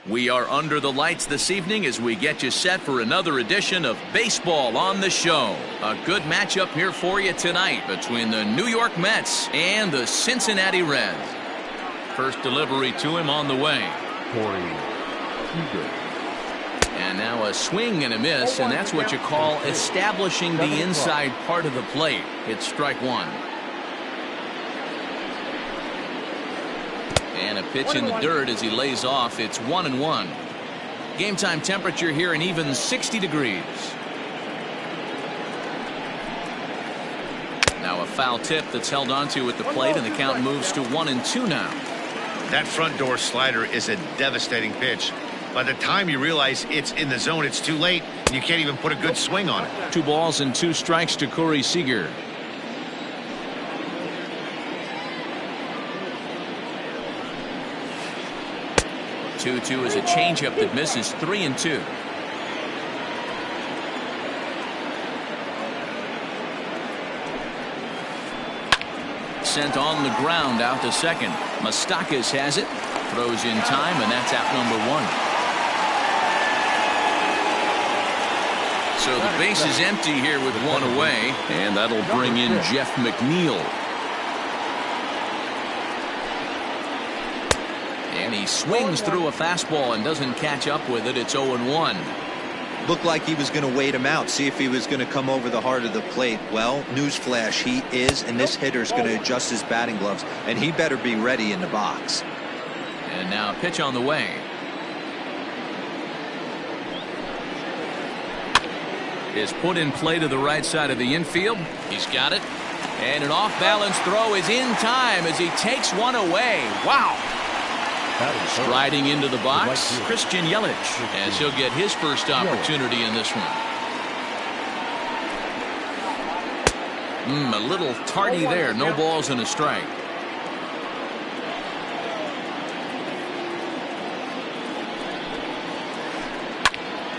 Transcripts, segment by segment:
We are under the lights this evening as we get you set for another edition of Baseball on the Show. A good matchup here for you tonight between the New York Mets and the Cincinnati Reds. First delivery to him on the way. And now a swing and a miss, and that's what you call establishing the inside part of the plate. It's strike one. And a pitch in the dirt as he lays off. It's 1-1. Game time temperature here an even 60 degrees. Now a foul tip that's held onto at the plate, and the count moves to 1-2 now. That front door slider is a devastating pitch. By the time you realize it's in the zone, it's too late, and you can't even put a good swing on it. 2 balls and 2 strikes to Corey Seager. Two is a changeup that misses. 3-2. Sent on the ground out to second. Moustakas has it. Throws in time, and that's out number 1. So the base is empty here with 1 away, and that'll bring in Jeff McNeil. And he swings through a fastball and doesn't catch up with it. It's 0-1. Looked like he was going to wait him out, see if he was going to come over the heart of the plate. Well, newsflash, he is, and this hitter's going to adjust his batting gloves, and he better be ready in the box. And now a pitch on the way. Is put in play to the right side of the infield. He's got it. And an off-balance throw is in time as he takes one away. Wow. Striding into the box, Christian Yelich, as he'll get his first opportunity in this one. A little tardy there. No balls and a strike.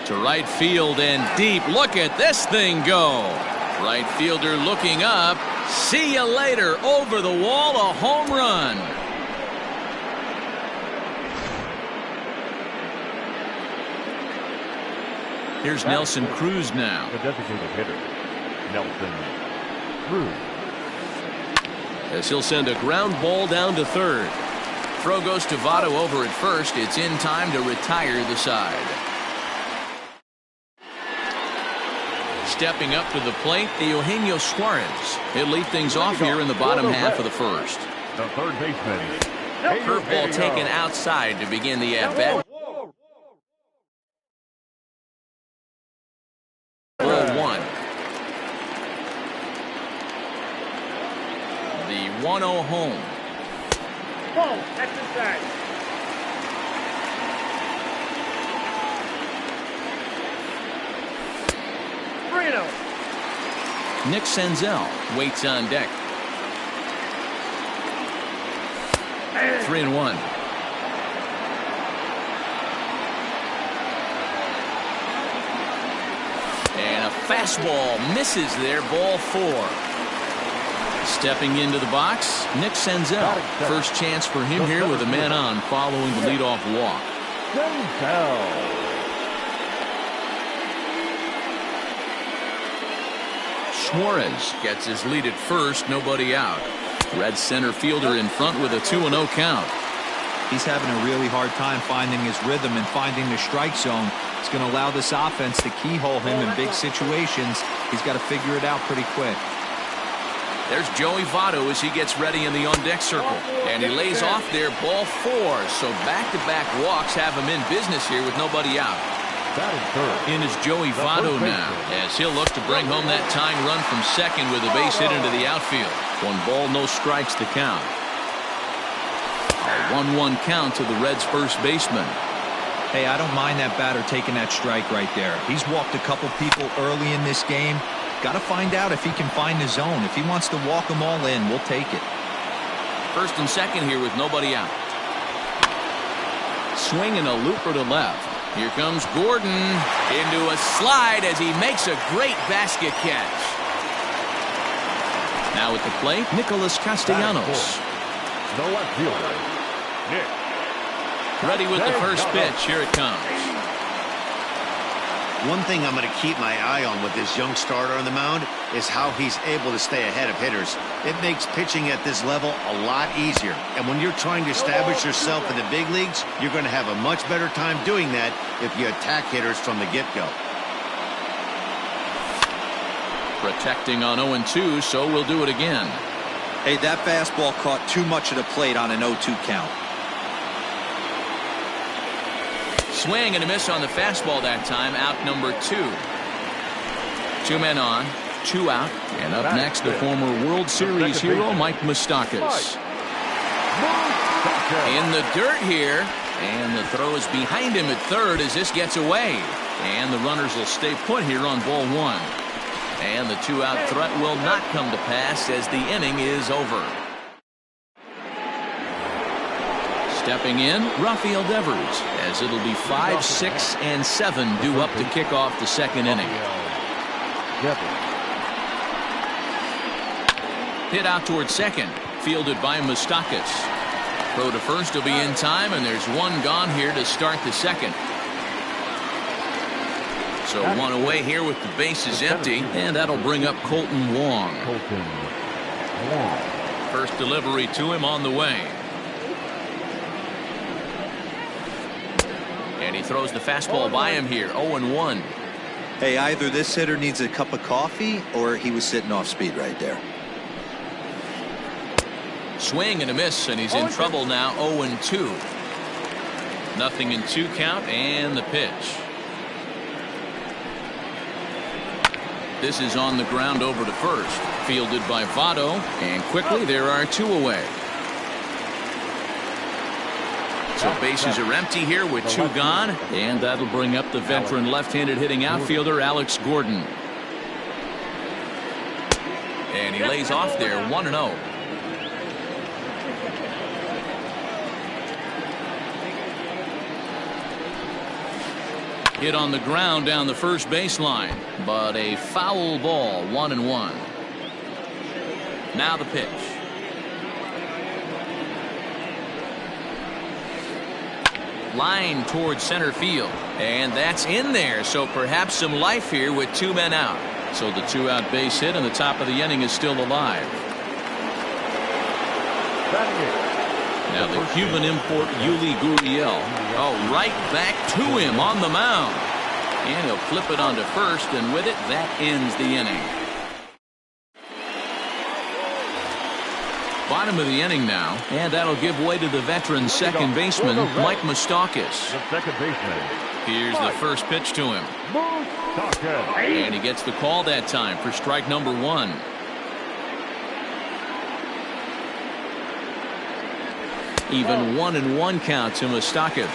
To right field and deep. Look at this thing go. Right fielder looking up. See you later. Over the wall, a home run. Here's Nelson Cruz now. The designated hitter, Nelson Cruz. As he'll send a ground ball down to third. Throw goes to Votto over at first. It's in time to retire the side. Stepping up to the plate, Eugenio Suarez. He'll lead things off here in the bottom half of the first. The third baseman. Curveball taken outside to begin the at-bat. 0-1. The 1-0 home. Ball, that's inside. Nick Senzel waits on deck. 3-1. And a fastball misses there. Ball 4. Stepping into the box, Nick Senzel. First chance for him here with a man on following the leadoff walk. Suarez gets his lead at first, nobody out. Red center fielder in front with a 2-0 count. He's having a really hard time finding his rhythm and finding the strike zone. It's going to allow this offense to keyhole him in big situations. He's got to figure it out pretty quick. There's Joey Votto as he gets ready in the on-deck circle. And he lays off there, ball 4. So back-to-back walks have him in business here with nobody out. In is Joey Votto now, as he'll look to bring home that tying run from second with a base hit into the outfield. 1 ball, no strikes to count. A 1-1 count to the Reds' first baseman. Hey, I don't mind that batter taking that strike right there. He's walked a couple people early in this game. Got to find out if he can find the zone. If he wants to walk them all in, we'll take it. First and second here with nobody out. Swing and a looper to left. Here comes Gordon into a slide as he makes a great basket catch. Now at the plate, Nicholas Castellanos. The left fielder, Nick Ready with the first pitch. Here it comes. One thing I'm going to keep my eye on with this young starter on the mound is how he's able to stay ahead of hitters. It makes pitching at this level a lot easier. And when you're trying to establish yourself in the big leagues, you're going to have a much better time doing that if you attack hitters from the get-go. Protecting on 0-2, so we'll do it again. Hey, that fastball caught too much of the plate on an 0-2 count. Swing and a miss on the fastball that time. Out number 2. 2 men on, 2 out. And up next, the former World Series hero, Mike Moustakas. In the dirt here. And the throw is behind him at third as this gets away. And the runners will stay put here on ball 1. And the 2-out threat will not come to pass as the inning is over. Stepping in, Rafael Devers, as it'll be 5, 6, and 7 due up to kick off the second inning. Hit out toward second, fielded by Moustakas. Throw to first will be in time, and there's 1 gone here to start the second. So 1 away here with the bases empty, and that'll bring up Colton Wong. First delivery to him on the way. And he throws the fastball by him here, 0-1. Hey, either this hitter needs a cup of coffee or he was sitting off speed right there. Swing and a miss, and he's in trouble now, 0-2. Nothing in 2 count, and the pitch. This is on the ground over to first. Fielded by Votto, and quickly there are 2 away. So bases are empty here with 2 gone, and that'll bring up the veteran left-handed hitting outfielder Alex Gordon. And he lays off there, 1-0. Hit on the ground down the first baseline, but a foul ball, 1-1. Now the pitch. Line towards center field, and that's in there, so perhaps some life here with 2 men out. So the 2-out base hit and the top of the inning is still alive. Now the Cuban import Yuli Gurriel, right back to him on the mound, and he'll flip it onto first, and with it that ends the inning. Bottom of the inning now, and that'll give way to the veteran second baseman, Mike Moustakas. Here's the first pitch to him. And he gets the call that time for strike number 1. Even 1-1 count to Moustakas.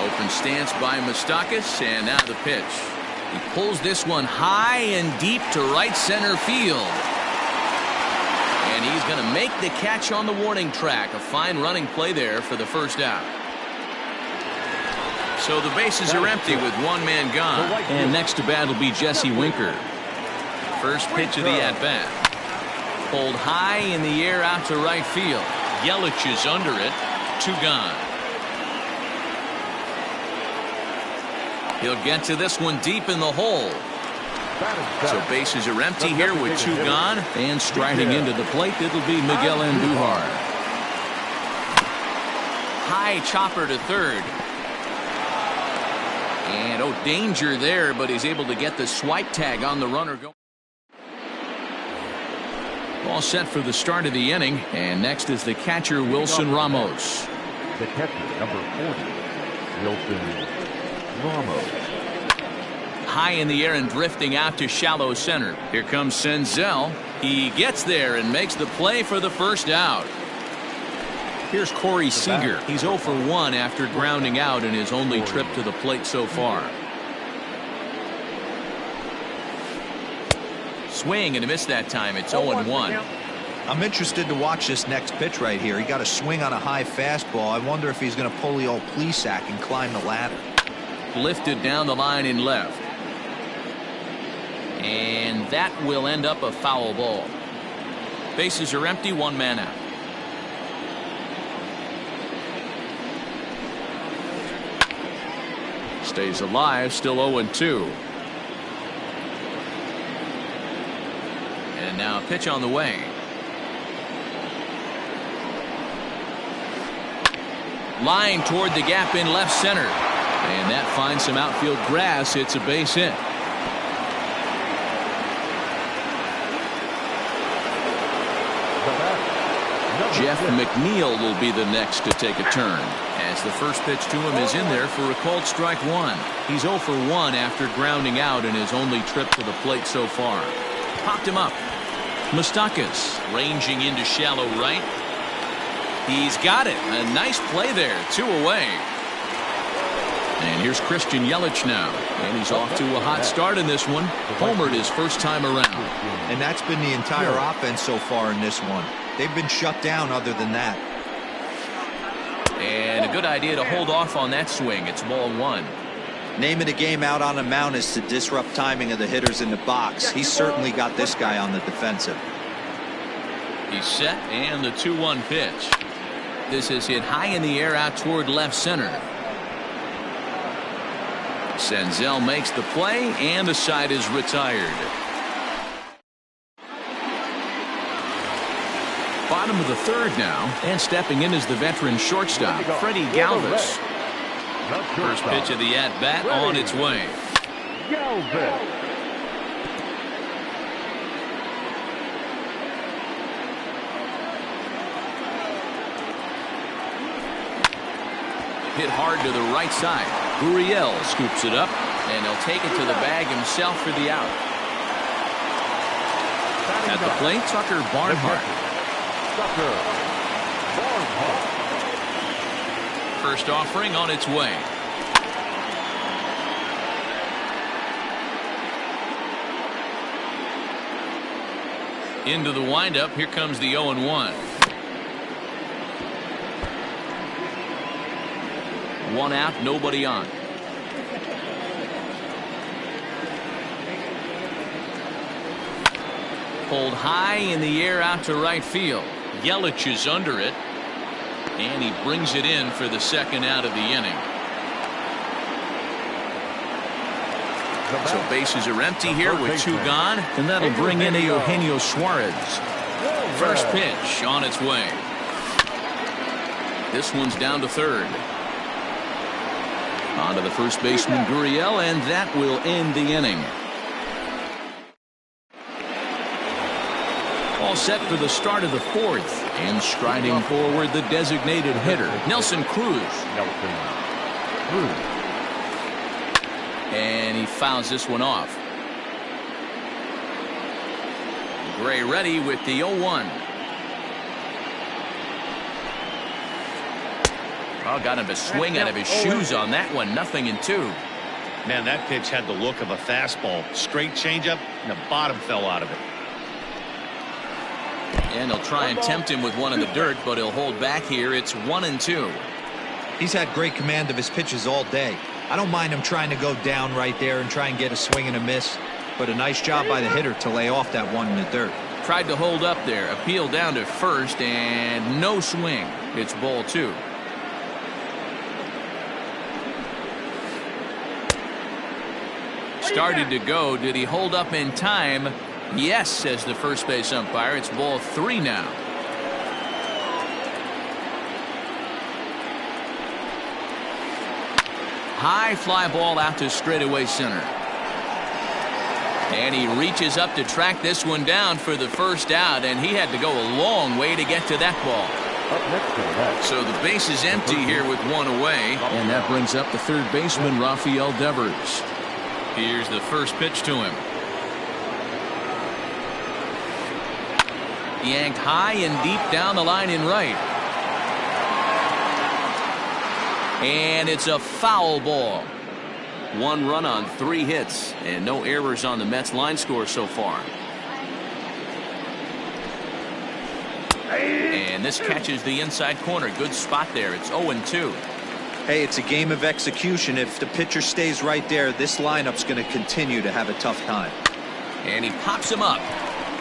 Open stance by Moustakas, and now the pitch. He pulls this one high and deep to right center field. And he's going to make the catch on the warning track. A fine running play there for the first out. So the bases are empty with 1 man gone. And next to bat will be Jesse Winker. First pitch of the at-bat. Pulled high in the air out to right field. Yelich is under it. 2 gone. He'll get to this one deep in the hole. So bases are empty here with 2 gone, and striding into the plate, it'll be Miguel Andujar. High chopper to third. And danger there, but he's able to get the swipe tag on the runner going. All set for the start of the inning, and next is the catcher Wilson Ramos. The catcher, number 40, Wilson Ramos. High in the air and drifting out to shallow center. Here comes Senzel. He gets there and makes the play for the first out. Here's Corey Seager. He's 0 for 1 after grounding out in his only trip to the plate so far. Swing and a miss that time. It's 0-1. I'm interested to watch this next pitch right here. He got a swing on a high fastball. I wonder if he's going to pull the old Plesac and climb the ladder. Lifted down the line in left. And that will end up a foul ball. Bases are empty, 1 man out. Stays alive, still 0-2. And now a pitch on the way. Line toward the gap in left center. And that finds some outfield grass. It's a base hit. Jeff McNeil will be the next to take a turn, as the first pitch to him is in there for a called strike one. He's 0 for 1 after grounding out in his only trip to the plate so far. Popped him up. Moustakas ranging into shallow right. He's got it. A nice play there. 2 away. And here's Christian Yelich now. And he's off to a hot start in this one. Homered his first time around. And that's been the entire offense so far in this one. They've been shut down other than that. And a good idea to hold off on that swing. It's ball 1. Name of the game out on the mound is to disrupt timing of the hitters in the box. He's certainly got this guy on the defensive. He's set, and the 2-1 pitch. This is hit high in the air out toward left center. Senzel makes the play, and the side is retired. Bottom of the third now, and stepping in is the veteran shortstop, Freddie Galvis. First pitch of the at-bat on its way. Hit hard to the right side. Gurriel scoops it up, and he'll take it to the bag himself for the out. At the plate, Tucker Barnhart. First offering on its way. Into the windup. Here comes the 0-1. One out, nobody on. Pulled high in the air out to right field. Yelich is under it, and he brings it in for the second out of the inning. So bases are empty here with 2 gone, and that'll bring in Eugenio Suarez. First pitch on its way. This one's down to third. On to the first baseman, Gurriel, and that will end the inning. All set for the start of the fourth, and striding forward the designated hitter, Nelson Cruz. And he fouls this one off. Gray ready with the 0-1. Oh, got him to swing out of his shoes on that one. 0-2. Man, that pitch had the look of a fastball. Straight changeup, and the bottom fell out of it. And they'll try and tempt him with one in the dirt, but he'll hold back here. It's 1-2. He's had great command of his pitches all day. I don't mind him trying to go down right there and try and get a swing and a miss, but a nice job by the hitter to lay off that one in the dirt. Tried to hold up there. Appeal down to first, and no swing. It's ball 2. Started to go. Did he hold up in time? Yes, says the first base umpire. It's ball 3 now. High fly ball out to straightaway center. And he reaches up to track this one down for the first out, and he had to go a long way to get to that ball. So the base is empty here with 1 away, and that brings up the third baseman, Rafael Devers. Here's the first pitch to him. Yanked high and deep down the line in right. And it's a foul ball. 1 run on 3 hits, and no errors on the Mets line score so far. And this catches the inside corner. Good spot there. It's 0-2. Hey, it's a game of execution. If the pitcher stays right there, this lineup's going to continue to have a tough time. And he pops him up,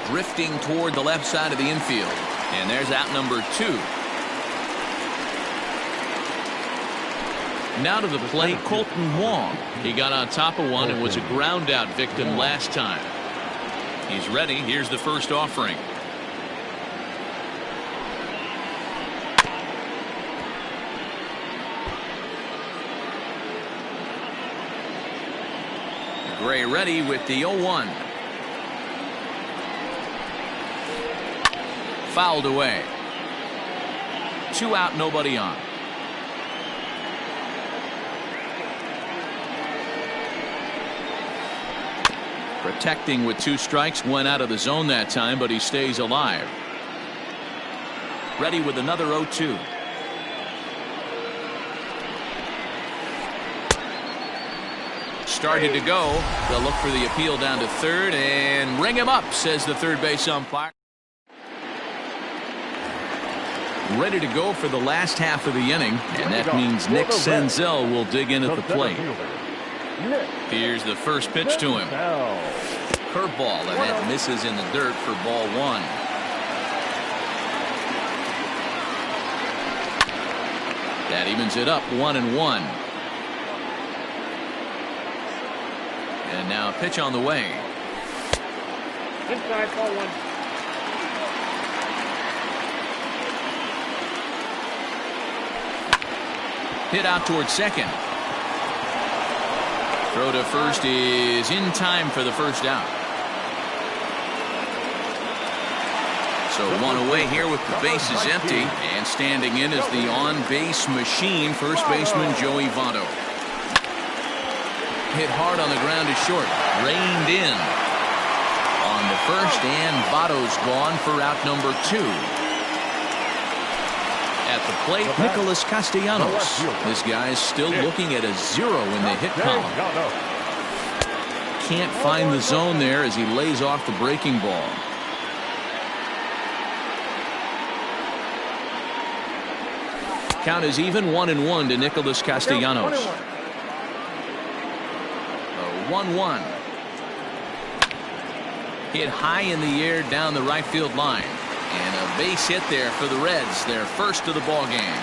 drifting toward the left side of the infield. And there's out number 2. Now to the plate, Colton Wong. He got on top of one and was a ground out victim last time. He's ready. Here's the first offering. Gray ready with the 0-1. Fouled away. 2 out, nobody on. Protecting with 2 strikes, went out of the zone that time, but he stays alive. Ready with another 0-2. Started to go. They'll look for the appeal down to third and ring him up, says the third base umpire. Ready to go for the last half of the inning, and that means Nick Senzel will dig in at the plate. Here's the first pitch to him. Curveball, and that misses in the dirt for ball 1. That evens it up 1-1. And now a pitch on the way. Inside, ball 1. Hit out towards second. Throw to first is in time for the first out. So 1 away here with the bases empty, and standing in is the on-base machine, first baseman Joey Votto. Hit hard on the ground to short, reined in on the first, and Votto's gone for out number 2. At the plate, Nicholas Castellanos. This guy's still looking at a 0 in the hit column. Can't find the zone there as he lays off the breaking ball. Count is even 1-1 to Nicholas Castellanos. 1-1. Hit high in the air down the right field line. And a base hit there for the Reds, their first of the ball game.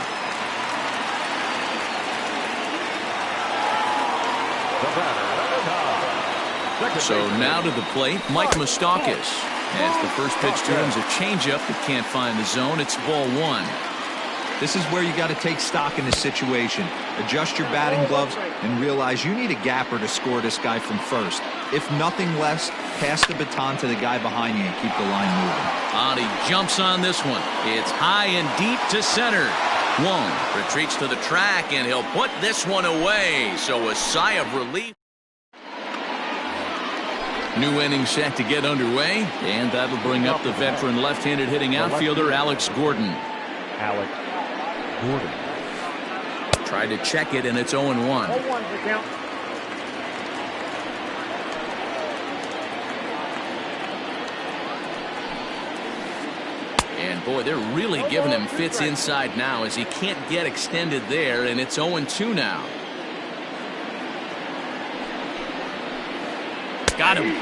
So now to the plate, Mike Moustakas. As the first pitch to him is a changeup that can't find the zone. It's ball 1. This is where you got to take stock in this situation. Adjust your batting gloves and realize you need a gapper to score this guy from first. If nothing less, pass the baton to the guy behind you and keep the line moving. And he jumps on this one. It's high and deep to center. Wong retreats to the track, and he'll put this one away. So a sigh of relief. New inning set to get underway, and that'll bring up the veteran left-handed hitting outfielder Alex Gordon. Alex Gordon. Tried to check it, and it's 0-1. 0-1 for count. And boy, they're really giving him fits inside now as he can't get extended there, and it's 0-2 now. Got him.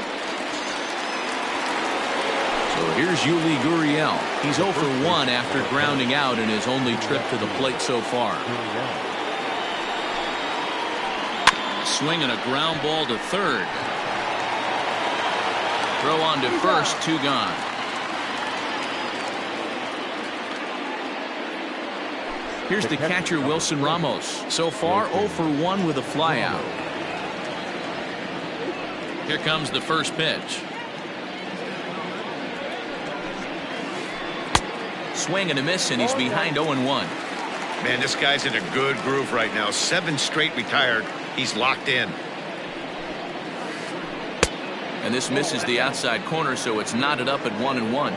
So here's Yuli Gurriel. He's 0 for 1 after grounding out in his only trip to the plate so far. Swinging a ground ball to third. Throw on to first, 2 gone. Here's the catcher, Wilson Ramos. So far, 0 for 1 with a flyout. Here comes the first pitch. Swing and a miss, and he's behind 0-1. Man, this guy's in a good groove right now. 7 straight retired. He's locked in. And this misses the outside corner, so it's knotted up at 1-1.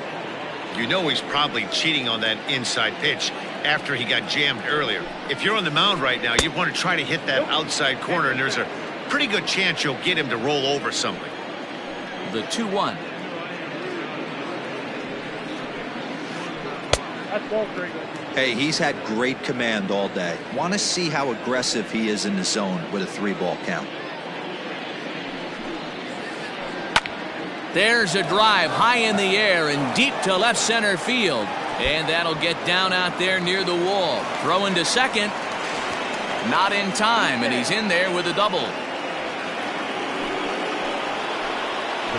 You know he's probably cheating on that inside pitch after he got jammed earlier. If you're on the mound right now, you want to try to hit that outside corner, and there's a pretty good chance you'll get him to roll over something. The 2-1. That's ball 3. Hey, he's had great command all day. Want to see how aggressive he is in the zone with a 3-ball count. There's a drive high in the air and deep to left center field. And that'll get down out there near the wall. Throwing to second. Not in time, and he's in there with a double. The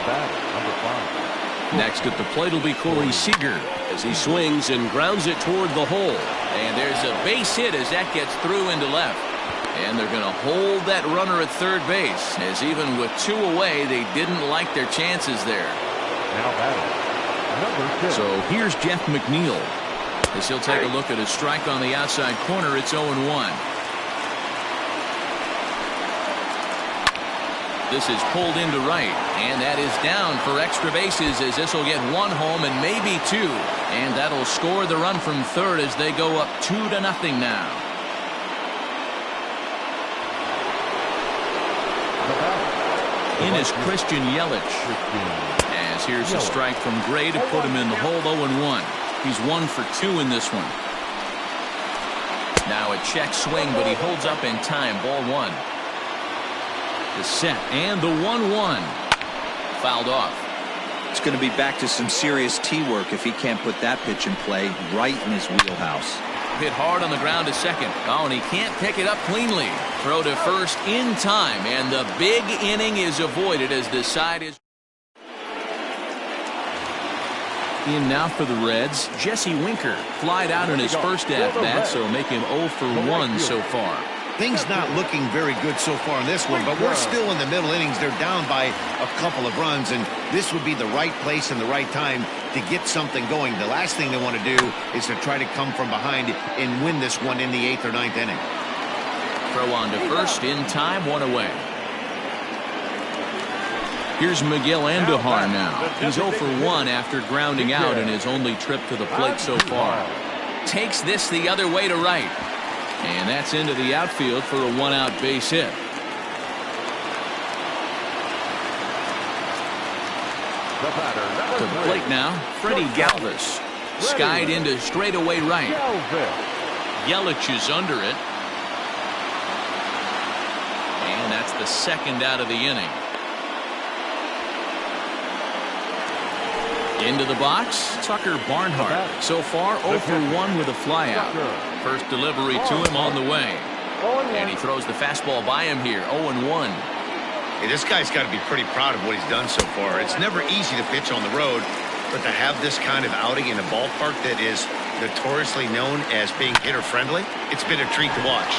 batter, number 5. Next at the plate will be Corey Seager as he swings and grounds it toward the hole. And there's a base hit as that gets through into left. And they're going to hold that runner at third base, as even with 2 away, they didn't like their chances there. Now batting, number 6. So here's Jeff McNeil as he'll take a look at a strike on the outside corner. It's 0-1. This is pulled into right, and that is down for extra bases as this will get 1 home and maybe 2. And that'll score the run from third as they go up 2-0 now. In is Christian Yelich. As here's a strike from Gray to put him in the hole. 0-1. He's 1 for 2 in this one. Now a check swing, but he holds up in time. Ball 1. The set and the 1-1. Fouled off. It's going to be back to some serious tee work if he can't put that pitch in play right in his wheelhouse. Hit hard on the ground to second. Oh, and he can't pick it up cleanly. Throw to first in time, and the big inning is avoided as the side is in now for the Reds. Jesse Winker flied out in his first at-bat, so make him 0 for 1 so far. Things not looking very good so far in this one, but we're still in the middle innings. They're down by a couple of runs, and this would be the right place and the right time to get something going. The last thing they want to do is to try to come from behind and win this one in the 8th or 9th inning. Throw on to first in time, 1 away. Here's Miguel Andujar now. He's 0 for 1 after grounding out in his only trip to the plate so far. Takes this the other way to right. And that's into the outfield for a 1-out base hit. To the plate now, Freddie Galvis. Skied into straightaway right. Yelich is under it. And that's the 2nd out of the inning. Into the box, Tucker Barnhart. So far, 0 for 1 with a flyout. First delivery to him on the way. And he throws the fastball by him here, 0-1. Hey, this guy's got to be pretty proud of what he's done so far. It's never easy to pitch on the road, but to have this kind of outing in a ballpark that is notoriously known as being hitter-friendly, it's been a treat to watch.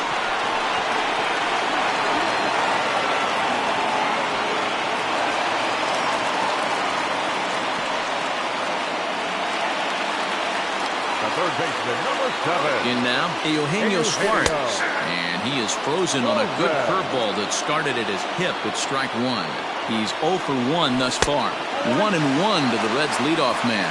Third baseman, number 7. In now, Eugenio Suarez. And he is frozen on a good curveball that started at his hip at strike 1. He's 0 for 1 thus far. 1-1 to the Reds' leadoff man.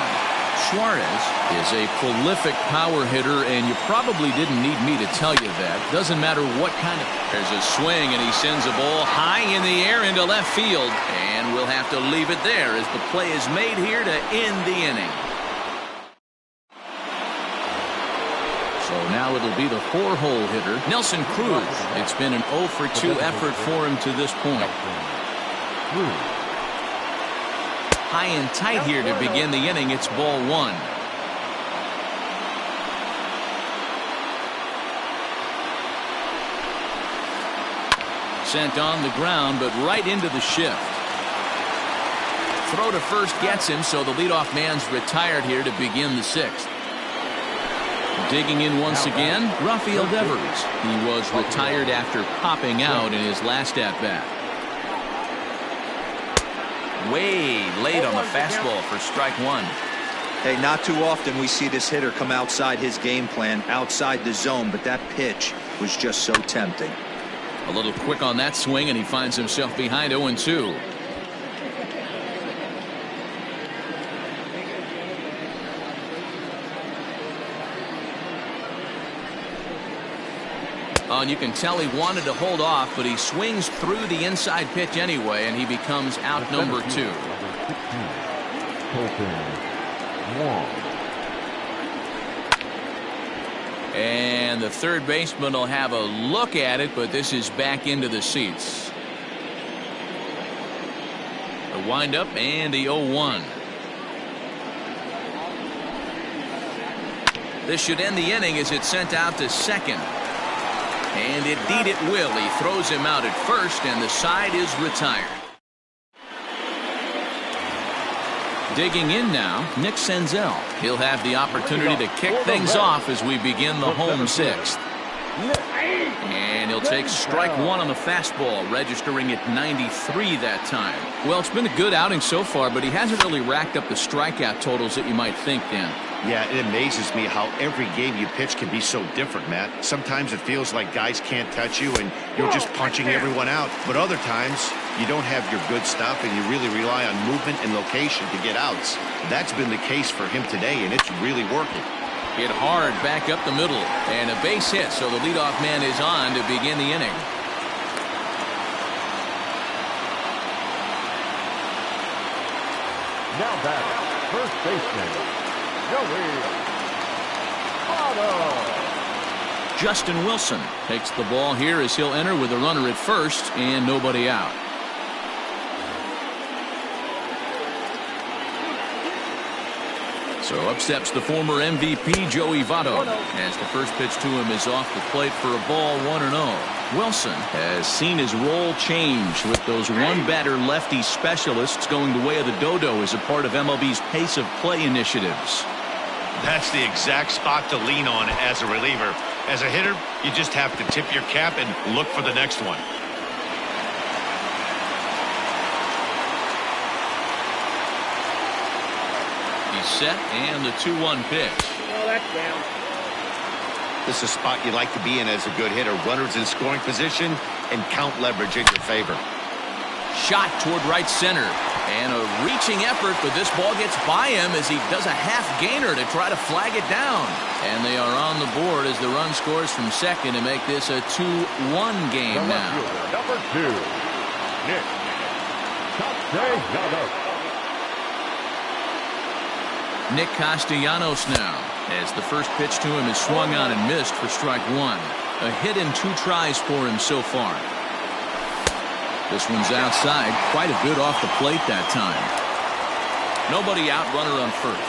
Suarez is a prolific power hitter, and you probably didn't need me to tell you that. Doesn't matter what kind of... There's a swing, and he sends a ball high in the air into left field. And we'll have to leave it there as the play is made here to end the inning. So now it'll be the 4-hole hitter, Nelson Cruz. It's been an 0 for 2 effort for him to this point. High and tight here to begin the inning. It's ball 1. Sent on the ground, but right into the shift. Throw to first gets him, so the leadoff man's retired here to begin the 6th. Digging in once again, Rafael Devers. He was retired after popping out in his last at-bat. Way late on the fastball for strike 1. Hey, not too often we see this hitter come outside his game plan, outside the zone, but that pitch was just so tempting. A little quick on that swing, and he finds himself behind 0-2. Oh, and you can tell he wanted to hold off, but he swings through the inside pitch anyway, and he becomes out number 2. And the third baseman will have a look at it, but this is back into the seats. A windup and the 0-1. This should end the inning as it's sent out to second. And indeed it will. He throws him out at first, and the side is retired. Digging in now, Nick Senzel. He'll have the opportunity to kick things off as we begin the home sixth. And he'll take strike one on the fastball, registering at 93 that time. Well, it's been a good outing so far, but he hasn't really racked up the strikeout totals that you might think, Dan. Yeah, it amazes me how every game you pitch can be so different, Matt. Sometimes it feels like guys can't touch you and you're just punching everyone out. But other times, you don't have your good stuff and you really rely on movement and location to get outs. That's been the case for him today, and it's really working. Hit hard back up the middle, and a base hit, so the leadoff man is on to begin the inning. Now back, first baseman, Joey Votto. Justin Wilson takes the ball here as he'll enter with a runner at first and nobody out. So up steps the former MVP, Joey Votto, as the first pitch to him is off the plate for a ball, 1-0. Wilson has seen his role change with those one-batter lefty specialists going the way of the dodo as a part of MLB's pace of play initiatives. That's the exact spot to lean on as a reliever. As a hitter, you just have to tip your cap and look for the next one. He's set, and the 2-1 pitch. Oh, that's down. This is a spot you like to be in as a good hitter. Runners in scoring position and count leverage in your favor. Shot toward right center, and a reaching effort, but this ball gets by him as he does a half gainer to try to flag it down. And they are on the board as the run scores from second to make this a 2-1 game now. Number 2, Nick Castellanos. Nick Castellanos now, as the first pitch to him is swung on and missed for strike one. A hit and 2 tries for him so far. This one's outside, quite a bit off the plate that time. Nobody out, runner on first.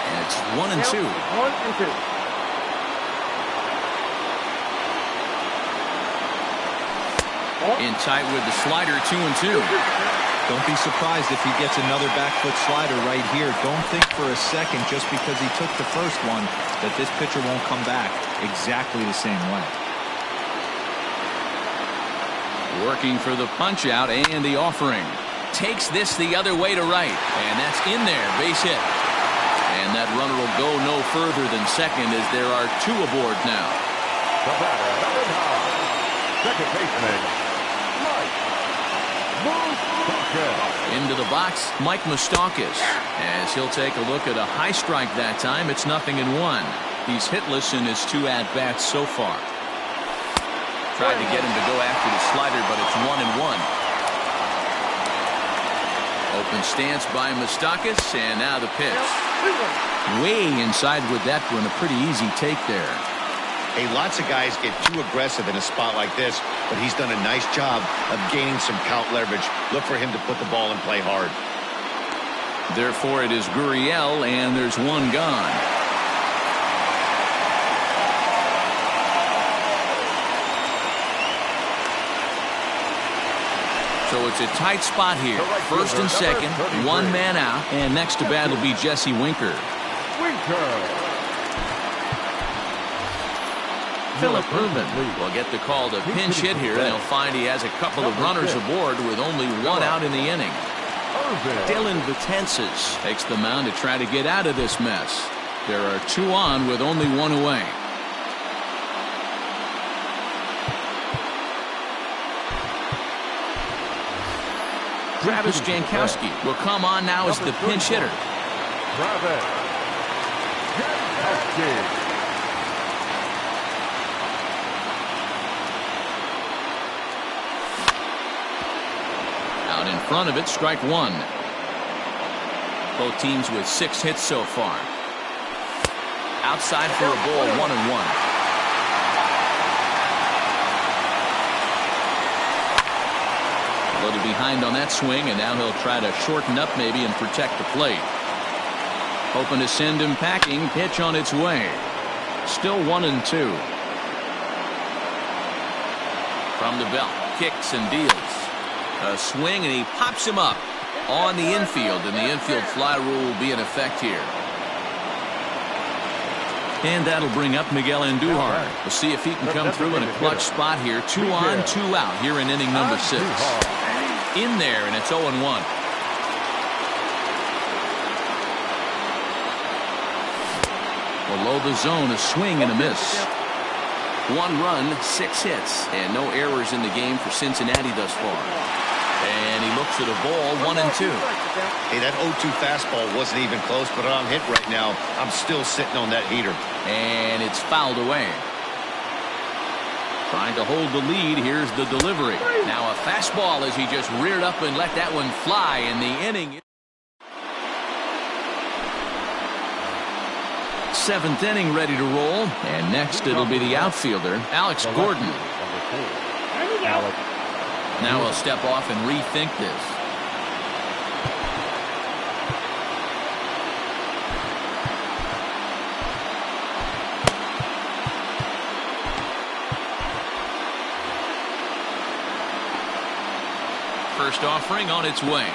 And it's 1-2. 1-2. In tight with the slider, 2-2. Don't be surprised if he gets another back foot slider right here. Don't think for a second just because he took the first one that this pitcher won't come back exactly the same way. Working for the punch out and the offering. Takes this the other way to right. And that's in there. Base hit. And that runner will go no further than second as there are 2 aboard now. The batter, number 9, second baseman, Mike Moustakas. Into the box, Mike Moustakas. As he'll take a look at a high strike that time, it's 0-1. He's hitless in his 2 at-bats so far. Tried to get him to go after the slider, but it's 1-1. Open stance by Moustakas, and now the pitch. Way inside with that one, a pretty easy take there. Hey, lots of guys get too aggressive in a spot like this, but he's done a nice job of gaining some count leverage. Look for him to put the ball in play hard. Therefore, it is Gurriel, and there's 1 gone. So it's a tight spot here. First and second, 1 man out, and next to bat will be Jesse Winker. Philip Rubin will get the call to pinch hit here, and they'll find he has a couple of runners aboard with only 1 out in the inning. Dylan Betances takes the mound to try to get out of this mess. There are 2 on with only 1 away. Travis Jankowski will come on now as the pinch hitter. Travis Jankowski. Out in front of it, strike 1. Both teams with 6 hits so far. Outside for a ball, 1-1. A little behind on that swing, and now he'll try to shorten up maybe and protect the plate. Hoping to send him packing. Pitch on its way. Still 1-2. From the belt, kicks and deals. A swing, and he pops him up on the infield, and the infield fly rule will be in effect here. And that'll bring up Miguel Andujar. We'll see if he can come through in a clutch spot here. 2 on, 2 out here in inning number 6. In there, and it's 0-1. Below the zone, a swing and a miss. 1 run, 6 hits, and no errors in the game for Cincinnati thus far. And he looks at a ball, 1-2. Hey, that 0-2 fastball wasn't even close, but I'm hit right now. I'm still sitting on that heater. And it's fouled away. Trying to hold the lead. Here's the delivery. Now a fastball as he just reared up and let that one fly in the inning. 7th inning ready to roll. And next it'll be the outfielder, Alex Gordon. Now he'll step off and rethink this. First offering on its way.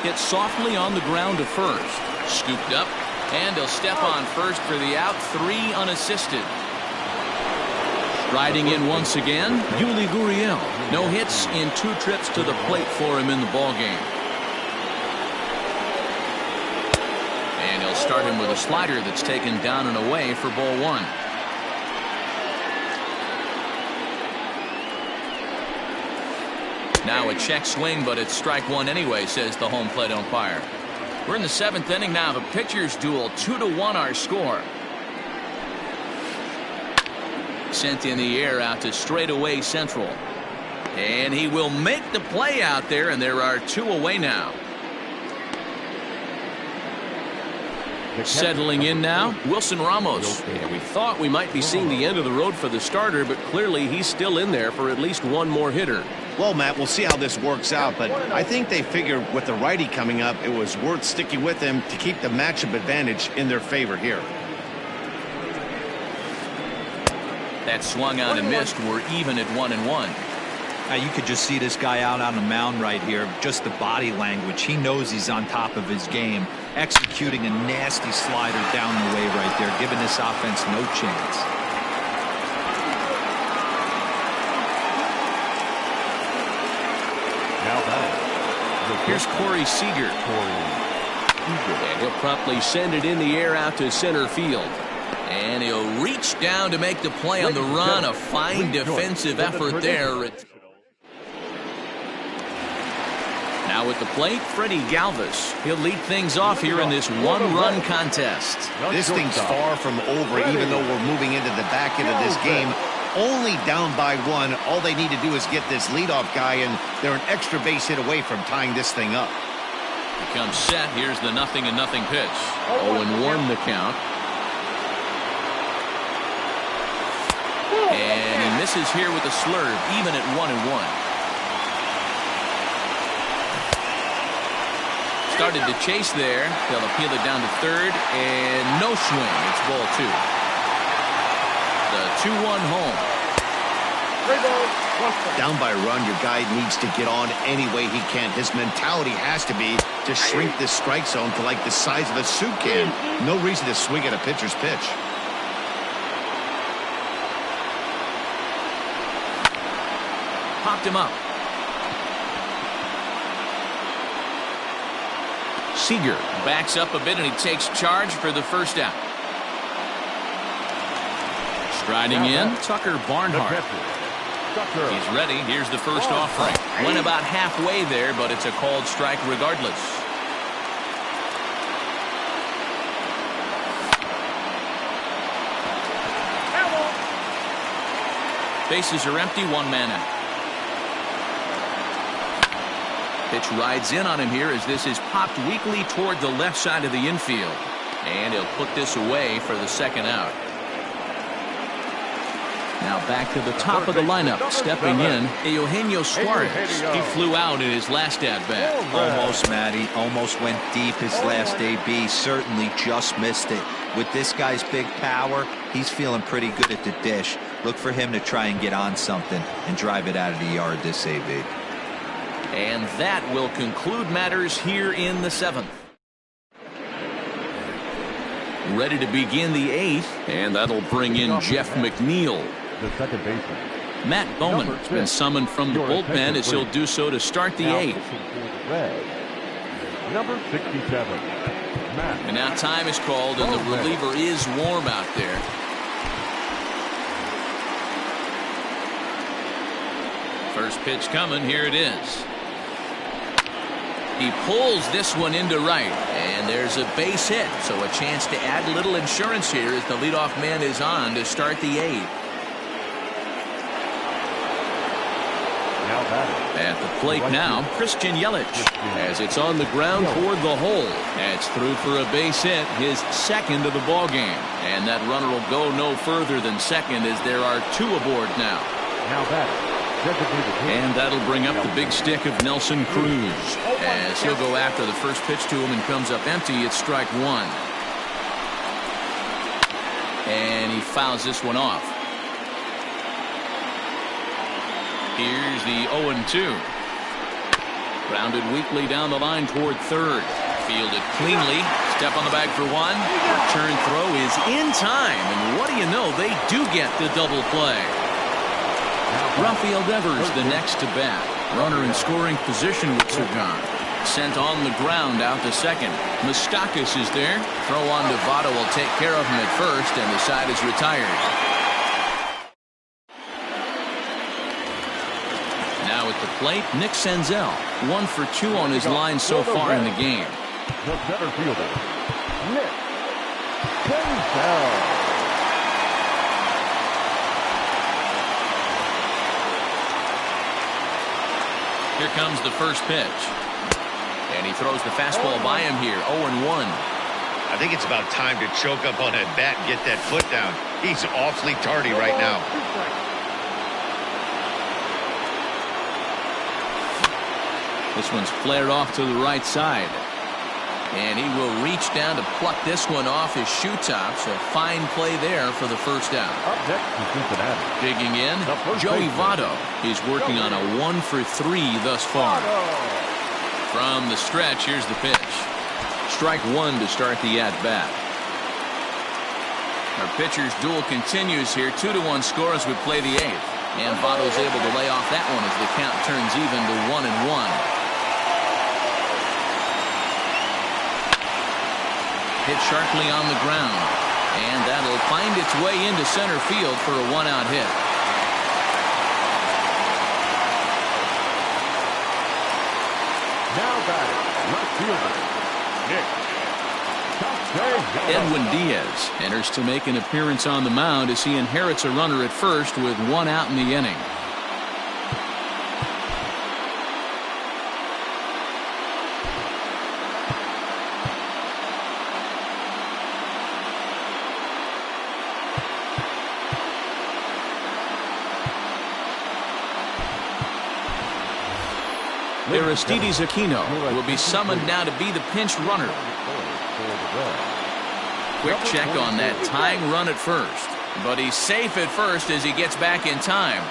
Hit softly on the ground to first. Scooped up, and he'll step on first for the out. 3 unassisted. Riding in once again, Yuli Gurriel. No hits in 2 trips to the plate for him in the ballgame. And he'll start him with a slider that's taken down and away for ball 1. Now a check swing, but it's strike 1 anyway, says the home plate umpire. We're in the 7th inning now. The pitchers duel, 2-1 our score. Sent in the air out to straightaway central. And he will make the play out there, and there are 2 away now. Settling in now, Wilson Ramos. And we thought we might be seeing the end of the road for the starter, but clearly he's still in there for at least 1 more hitter. Well, Matt, we'll see how this works out, but I think they figured with the righty coming up, it was worth sticking with him to keep the matchup advantage in their favor here. That swung out and missed. We're even at 1-1. Now you could just see this guy out on the mound right here. Just the body language. He knows he's on top of his game. Executing a nasty slider down the way right there, giving this offense no chance. Now back. Here's Corey Seager. And he'll promptly send it in the air out to center field. And he'll reach down to make the play on the run. A fine defensive effort there. Now at the plate, Freddie Galvis. He'll lead things off here in this 1-run contest. This thing's far from over, even though we're moving into the back end of this game. Only down by 1. All they need to do is get this leadoff guy, and they're an extra base hit away from tying this thing up. He comes set. Here's the 0-0 pitch. 0-1 the count. And he misses here with a slurve, even at 1-1. Started to chase there. They'll appeal it down to third, and no swing. It's ball 2. The 2-1 home. Down by a run, your guy needs to get on any way he can. His mentality has to be to shrink this strike zone to like the size of a soup can. No reason to swing at a pitcher's pitch. Popped him up. Seager backs up a bit, and he takes charge for the first out. Striding in, Tucker Barnhart. He's ready. Here's the first offering. Went about halfway there, but it's a called strike regardless. Bases are empty, 1 man out. Pitch rides in on him here as this is popped weakly toward the left side of the infield. And he'll put this away for the 2nd out. Now back to the top of the lineup. Stepping in, Eugenio Suarez. He flew out in his last at-bat. Almost, Matty. Almost went deep his last AB. Certainly just missed it. With this guy's big power, he's feeling pretty good at the dish. Look for him to try and get on something and drive it out of the yard this AB. And that will conclude matters here in the 7th. Ready to begin the 8th, and that'll bring in Jeff McNeil. The second baseman. Matt Bowman has been summoned from the bullpen as he'll do so to start the 8th. Number 67. Matt. And now time is called, and the reliever is warm out there. First pitch coming. Here it is. He pulls this one into right, and there's a base hit, so a chance to add a little insurance here as the leadoff man is on to start the 8th. At the plate now, Christian Yelich, as it's on the ground toward the hole. That's through for a base hit, his second of the ball game, and that runner will go no further than second as there are 2 aboard now. And that'll bring up the big stick of Nelson Cruz as he'll go after the first pitch to him and comes up empty. It's strike 1. And he fouls this one off. Here's the 0-2. Grounded weakly down the line toward third. Fielded cleanly. Step on the bag for 1. Return throw is in time. And what do you know? They do get the double play. Rafael Devers the next to bat. Runner in scoring position with Sagan. Sent on the ground out to second. Moustakas is there. Throw on to Votto will take care of him at first, and the side is retired. Now at the plate, Nick Senzel. 1 for 2 on his line so far in the game. The center fielder, Nick Senzel. Here comes the first pitch. And he throws the fastball by him here. 0-1. I think it's about time to choke up on that bat and get that foot down. He's awfully tardy right now. This one's flared off to the right side. And he will reach down to pluck this one off his shoe top. So fine play there for the first out. Up next to Cincinnati. Digging in, Joey Votto. He's working on a 1 for 3 thus far. From the stretch, here's the pitch. Strike 1 to start the at-bat. Our pitcher's duel continues here. 2-1 score as we play the 8th. And Votto's able to lay off that one as the count turns even to 1-1. Hit sharply on the ground, and that'll find its way into center field for a 1-out hit. Now batting, left fielder, Nick. Edwin Diaz enters to make an appearance on the mound as he inherits a runner at first with 1 out in the inning. Aristides Aquino will be summoned now to be the pinch runner. Quick check on that tying run at first, but he's safe at first as he gets back in time.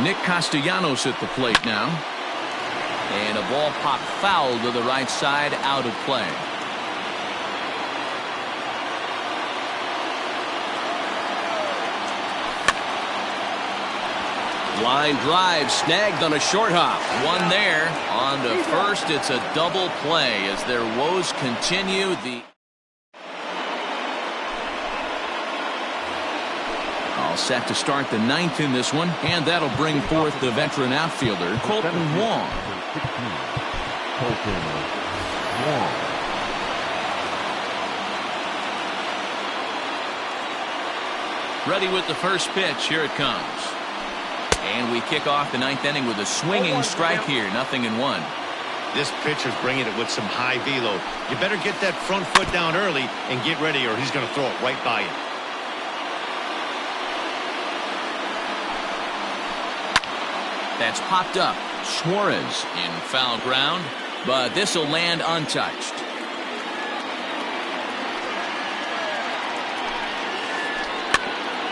Nick Castellanos at the plate now, and a ball popped foul to the right side, out of play. Line drive snagged on a short hop. 1 there. On to first. It's a double play as their woes continue. All set to start the 9th in this one, and that'll bring forth the veteran outfielder, Colton Wong. Colton Wong. Ready with the first pitch. Here it comes. And we kick off the 9th inning with a swinging strike here. 0-1. This pitcher's bringing it with some high velo. You better get that front foot down early and get ready, or he's going to throw it right by you. That's popped up. Suarez in foul ground, but this will land untouched.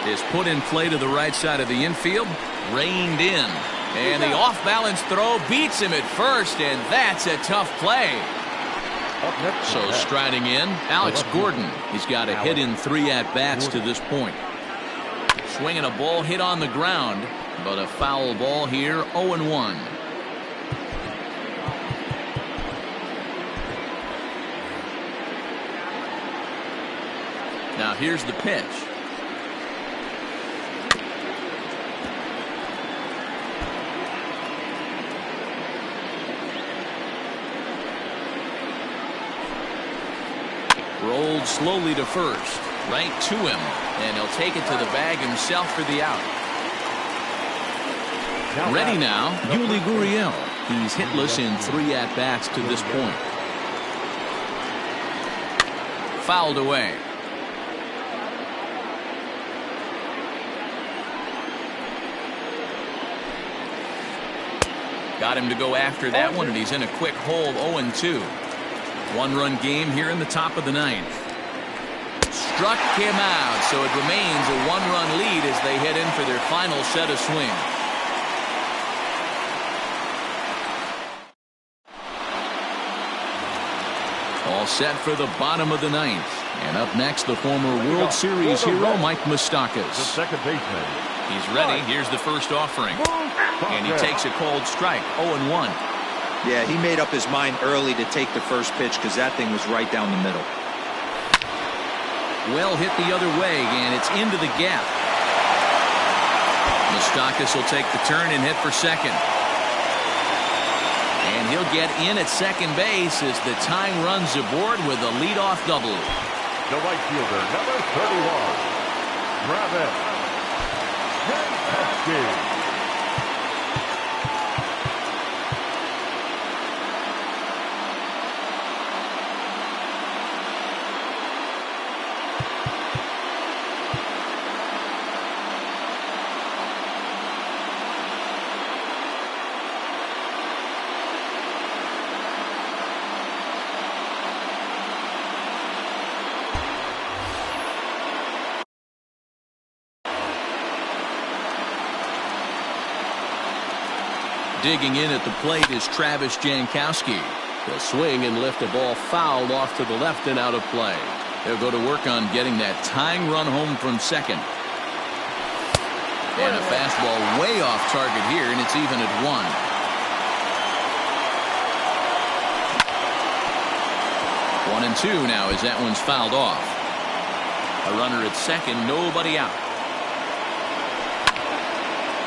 Is put in play to the right side of the infield, reined in, and the off-balance throw beats him at first, and that's a tough play. So striding in, Alex Gordon. He's got a hit in 3 at-bats to this point. Swinging a ball hit on the ground, but a foul ball here, 0-1. Now here's the pitch. Rolled slowly to first, right to him, and he'll take it to the bag himself for the out. Ready now, Yuli Gurriel. He's hitless in 3 at-bats to this point. Fouled away. Got him to go after that one, and he's in a quick hole, 0-2. 1-run game here in the top of the 9th. Struck him out, so it remains a 1-run lead as they head in for their final set of swings. All set for the bottom of the 9th. And up next, the former World Series hero, Mike Moustakas. The second baseman. He's ready. Here's the first offering. And he takes a cold strike, 0-1. Yeah, he made up his mind early to take the first pitch because that thing was right down the middle. Well hit the other way, and it's into the gap. Moustakas will take the turn and hit for second. And he'll get in at second base as the tying runs aboard with a leadoff double. The right fielder, number 31, Travis Jankowski. Digging in at the plate is Travis Jankowski. He'll swing and lift a ball fouled off to the left and out of play. They'll go to work on getting that tying run home from second. And a fastball way off target here, and it's even at 1. One and 2 now as that one's fouled off. A runner at second, nobody out.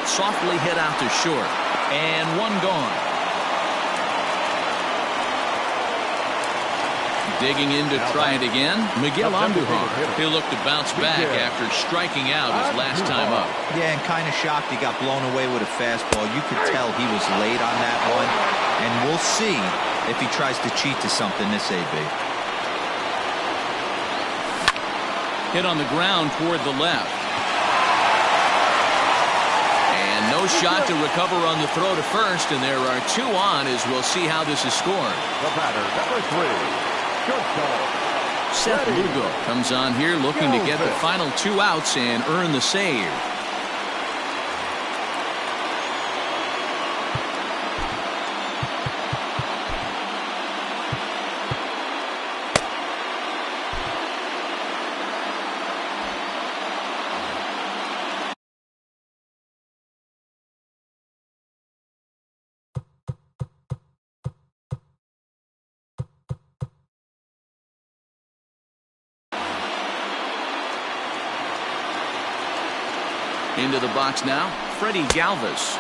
Softly hit out to short. And one gone. Digging in to try it again, Miguel Andujar. He'll look to bounce back after striking out his last time up. Yeah, and kind of shocked he got blown away with a fastball. You could tell he was late on that one. And we'll see if he tries to cheat to something this AB. Hit on the ground toward the left. No shot to recover on the throw to first, and there are 2 on as we'll see how this is scored. The batter, number 3, shortstop Seth Lugo comes on here looking to get the final 2 outs and earn the save. Into the box now, Freddie Galvis.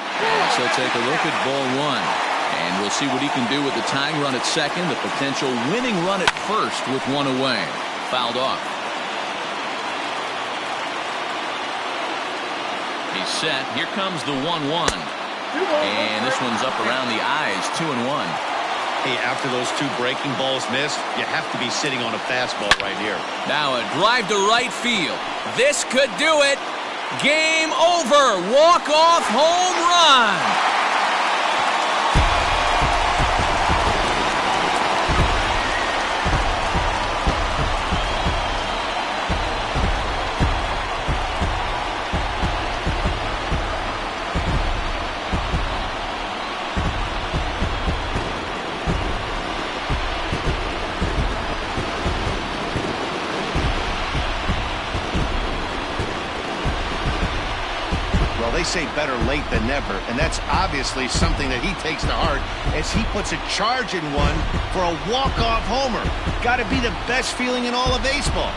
So take a look at ball 1. And we'll see what he can do with the tying run at second, the potential winning run at first with 1 away. Fouled off. He's set. Here comes the 1-1. And this one's up around the eyes, 2-1. Hey, after those 2 breaking balls missed, you have to be sitting on a fastball right here. Now a drive to right field. This could do it. Game over. Walk-off home run. Well, they say better late than never, and that's obviously something that he takes to heart as he puts a charge in one for a walk-off homer. Got to be the best feeling in all of baseball.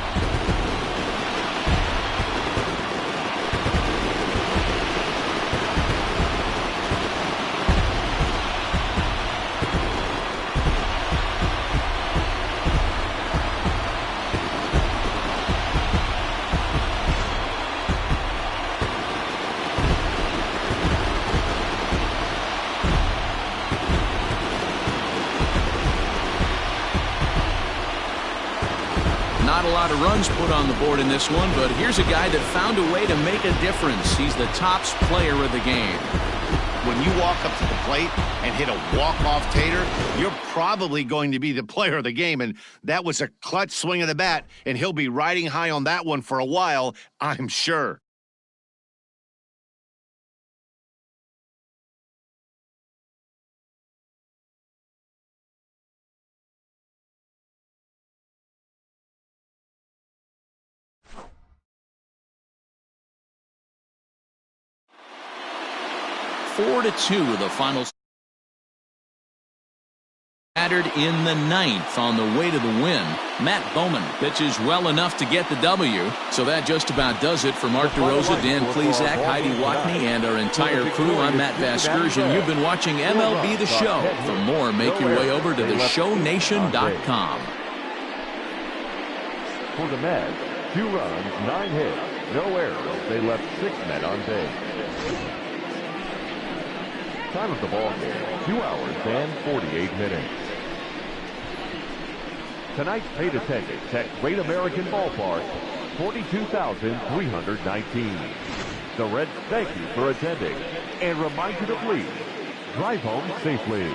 Not a lot of runs put on the board in this one, but here's a guy that found a way to make a difference. He's the tops player of the game. When you walk up to the plate and hit a walk-off tater, you're probably going to be the player of the game, and that was a clutch swing of the bat, and he'll be riding high on that one for a while, I'm sure. Four to 2 the final. Battered in the ninth on the way to the win. Matt Bowman pitches well enough to get the W. So that just about does it for Mark DeRosa, Dan Plesac, Heidi Watney, and our entire crew. I'm Matt Vasgersian. You've been watching MLB The Show. For more, make your way over to theshownation.com. For the Mets, 2 runs, 9 hits, no errors. They left 6 men on base. Time of the ball game, 2 hours and 48 minutes. Tonight's paid attendance at Great American Ballpark, 42,319. The Reds thank you for attending and remind you to please drive home safely.